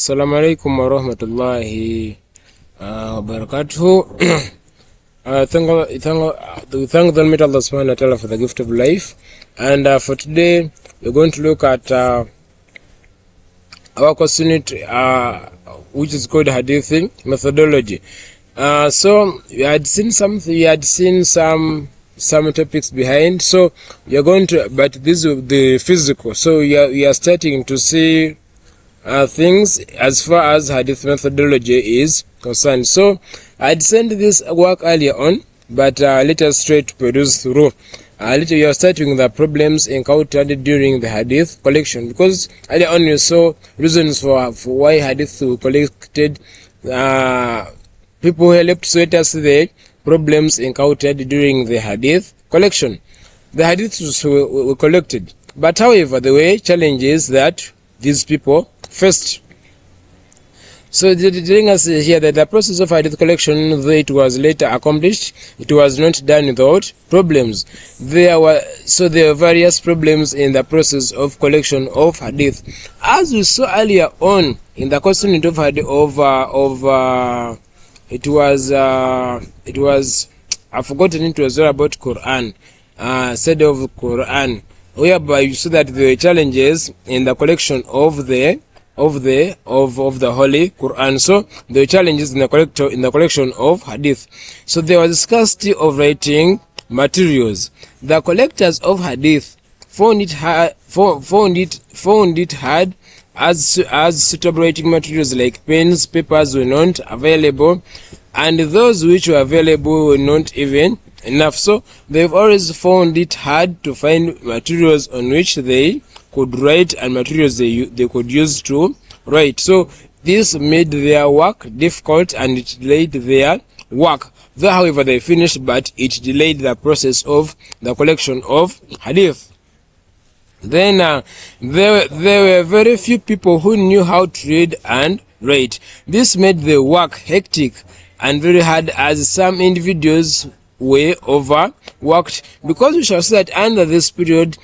Assalamu alaikum wa rahmatullahi wa barakatuhu. We thank the Almighty Allah subhanahu wa ta'ala for the gift of life. And for today, we're going to look at our course unit, which is called Hadith Methodology. So we had seen some topics behind. So we are going to, but this is the physical. So we are starting to see things as far as Hadith methodology is concerned. So I'd sent this work earlier on, but let us straight to produce through. We are starting with the problems encountered during the Hadith collection, because earlier on you saw reasons for why Hadith were collected. People who helped to us the problems encountered during the Hadith collection. The Hadiths were collected, but however, there were challenges that these people first. So telling us here that the process of Hadith collection, though it was later accomplished, it was not done without problems. There were various problems in the process of collection of Hadith. As we saw earlier on in the question of Hadith it was I've forgotten, it was all about Quran, said of Quran, whereby you see that there were challenges in the collection of the Holy Quran. So there were challenges in the collection of Hadith. So there was scarcity of writing materials. The collectors of Hadith found it hard, as suitable writing materials like pens, papers were not available, and those which were available were not even enough. So they've always found it hard to find materials on which they could write and materials they could use to write. So this made their work difficult and it delayed their work. Though however they finished, but it delayed the process of the collection of Hadith. Then there were very few people who knew how to read and write. This made the work hectic and very hard, as some individuals were overworked, because we shall see that under this period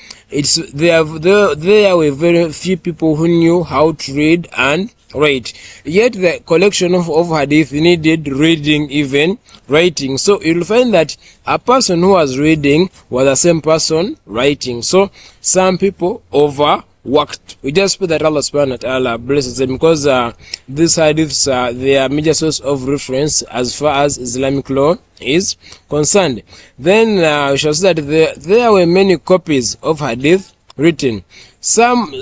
there were very few people who knew how to read and write. Yet the collection of Hadith needed reading, even writing. So you'll find that a person who was reading was the same person writing. So some people overworked. We just pray that Allah subhanahu wa ta'ala blesses them, because these hadiths are their major source of reference as far as Islamic law is concerned. Then we shall see that there were many copies of hadith written. Some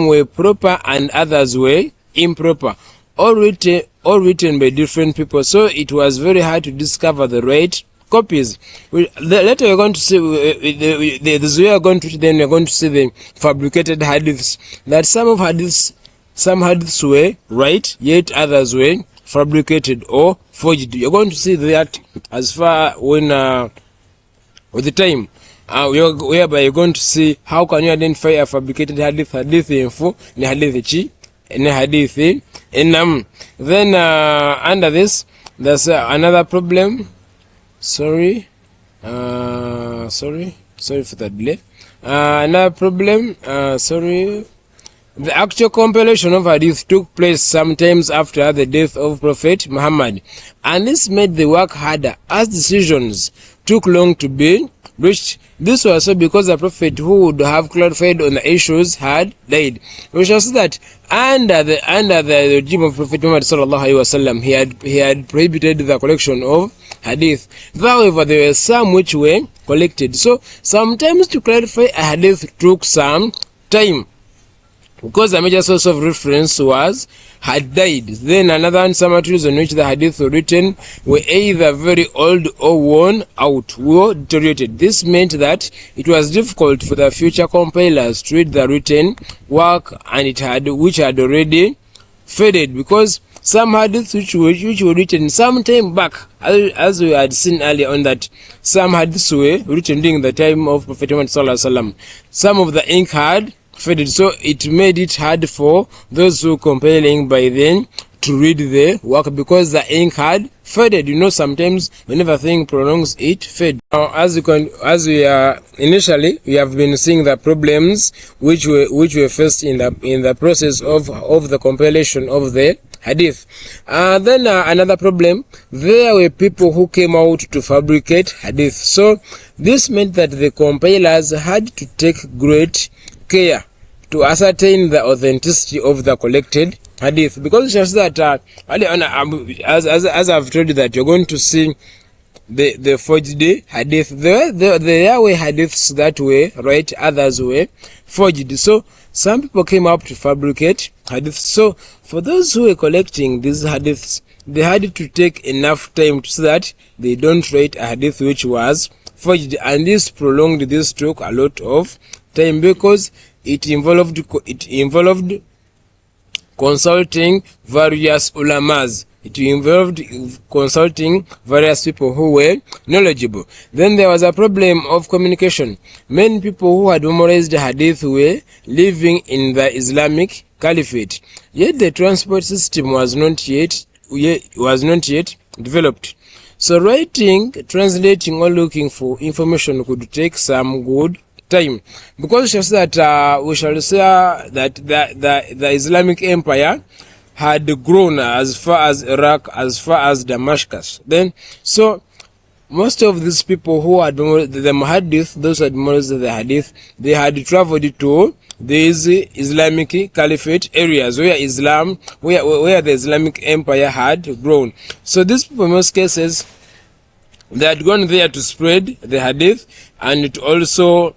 were proper and others were improper, all written by different people. So it was very hard to discover the right copies. Later we're going to see this way we're going to then we're going to see the fabricated hadiths, that some hadiths were right, yet others were fabricated or forged. You're going to see that as far when with the time whereby you're going to see how can you identify a fabricated hadith info ni hadithi ni hadithi enam. Then under this there's another problem. Sorry for that delay. Another problem. The actual compilation of hadith took place sometimes after the death of Prophet Muhammad, and this made the work harder, as decisions took long to be reached. This was so because the Prophet who would have clarified on the issues had died. We shall see that under the regime of Prophet Muhammad sallallahu alaihi wasallam, he had prohibited the collection of hadith. However, there were some which were collected. So sometimes to clarify a hadith took some time, because the major source of reference had died. Then another some materials on which the hadith were written were either very old or worn out, or deteriorated. This meant that it was difficult for the future compilers to read the written work, and which had already faded, because some hadiths which were written some time back, as we had seen earlier on, that some hadiths were written during the time of Prophet Muhammad sallallahu alaihi wasallam. Some of the ink had faded, so it made it hard for those who were compiling by then to read the work, because the ink had faded. Sometimes whenever thing prolongs, it fade. Now, as initially, we have been seeing the problems which were faced in the process of the compilation of the hadith. Then another problem, there were people who came out to fabricate hadith. So this meant that the compilers had to take great care to ascertain the authenticity of the collected hadith, because it's just that as I've told you that you're going to see the forged hadith. There were hadiths that were right, others were forged. So some people came up to fabricate hadiths. So for those who were collecting these hadiths, they had to take enough time so that they don't write a hadith which was forged, and this took a lot of time, because it involved consulting various ulamas. It involved consulting various people who were knowledgeable. Then there was a problem of communication. Many people who had memorized hadith were living in the Islamic Caliphate, yet the transport system was not yet developed. So writing, translating, or looking for information could take some good time, because just that we shall say that the Islamic Empire had grown as far as Iraq, as far as Damascus. Then, so most of these people who had the muhaddith, those who had memorized the hadith, they had traveled to these Islamic Caliphate areas where where the Islamic Empire had grown. So these people, in most cases, they had gone there to spread the hadith and to also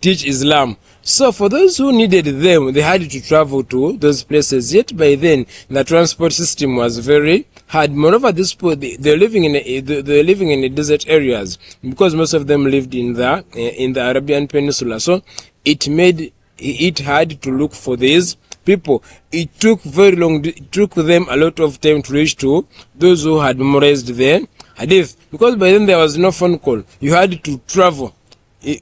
teach Islam. So for those who needed them, they had to travel to those places. Yet by then, the transport system was very hard. Moreover, these people, they're living in the desert areas, because most of them lived in the Arabian Peninsula. So it made it hard to look for these people. It took very long. It took them a lot of time to reach to those who had memorized the hadith, because by then there was no phone call. You had to travel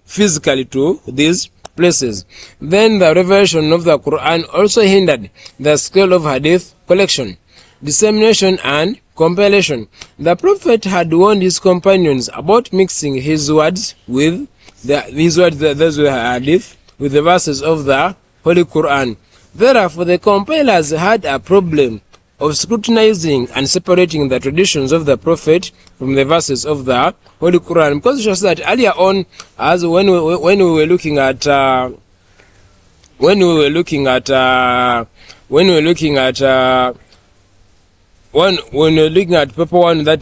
physically to these places. Then the revelation of the Quran also hindered the skill of hadith collection, dissemination, and compilation. The Prophet had warned his companions about mixing his words with those were hadith, with the verses of the Holy Quran. Therefore, the compilers had a problem of scrutinizing and separating the traditions of the Prophet from the verses of the Holy Quran, because it's just that earlier on, as when we were looking at paper one, that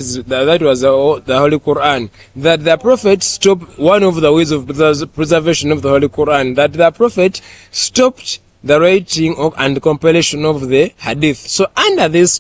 was the Holy Quran, that the Prophet stopped one of the ways of preservation of the Holy Quran, that the Prophet stopped the writing and compilation of the hadith. So under this,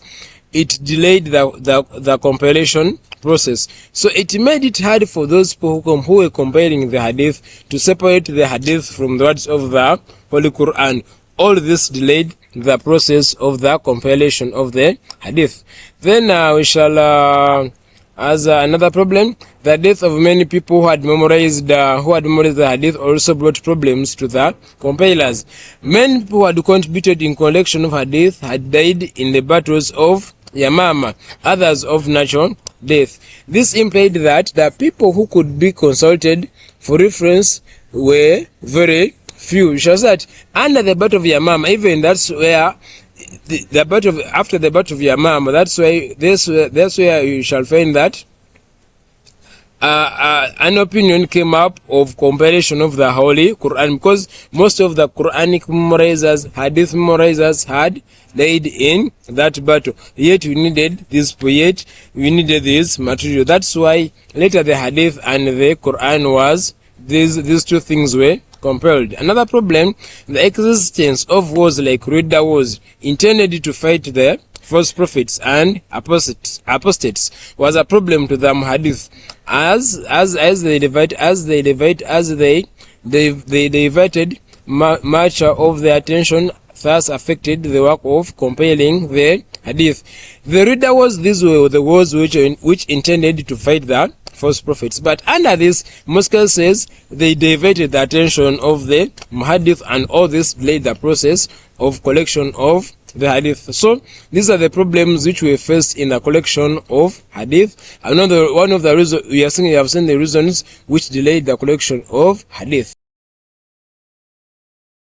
it delayed the compilation process. So it made it hard for those people who were compiling the hadith to separate the hadith from the words of the Holy Quran. All this delayed the process of the compilation of the hadith. Then we shall as another problem, the death of many people who had memorized the hadith also brought problems to the compilers. Many people who had contributed in collection of hadith had died in the battles of Yamama, others of natural death. This implied that the people who could be consulted for reference were very few. It shows that under the battle of Yamama, even that's where after the battle of Yamama, that's where you shall find that an opinion came up of compilation of the Holy Quran, because most of the Quranic memorizers, hadith memorizers, had died in that battle. Yet we needed this material. That's why later the hadith and the Quran was these two things were compelled. Another problem, the existence of wars like Ridda wars intended to fight the false prophets and apostates was a problem to the muhaddith, as they diverted much of their attention, thus affected the work of compiling the hadith. The Ridda wars, these were the wars which intended to fight the false prophets, but under this, Muskal says they diverted the attention of the muhaddith, and all this delayed the process of collection of the hadith. So these are the problems which we faced in the collection of hadith. One of the reasons we are saying, we have seen the reasons which delayed the collection of hadith.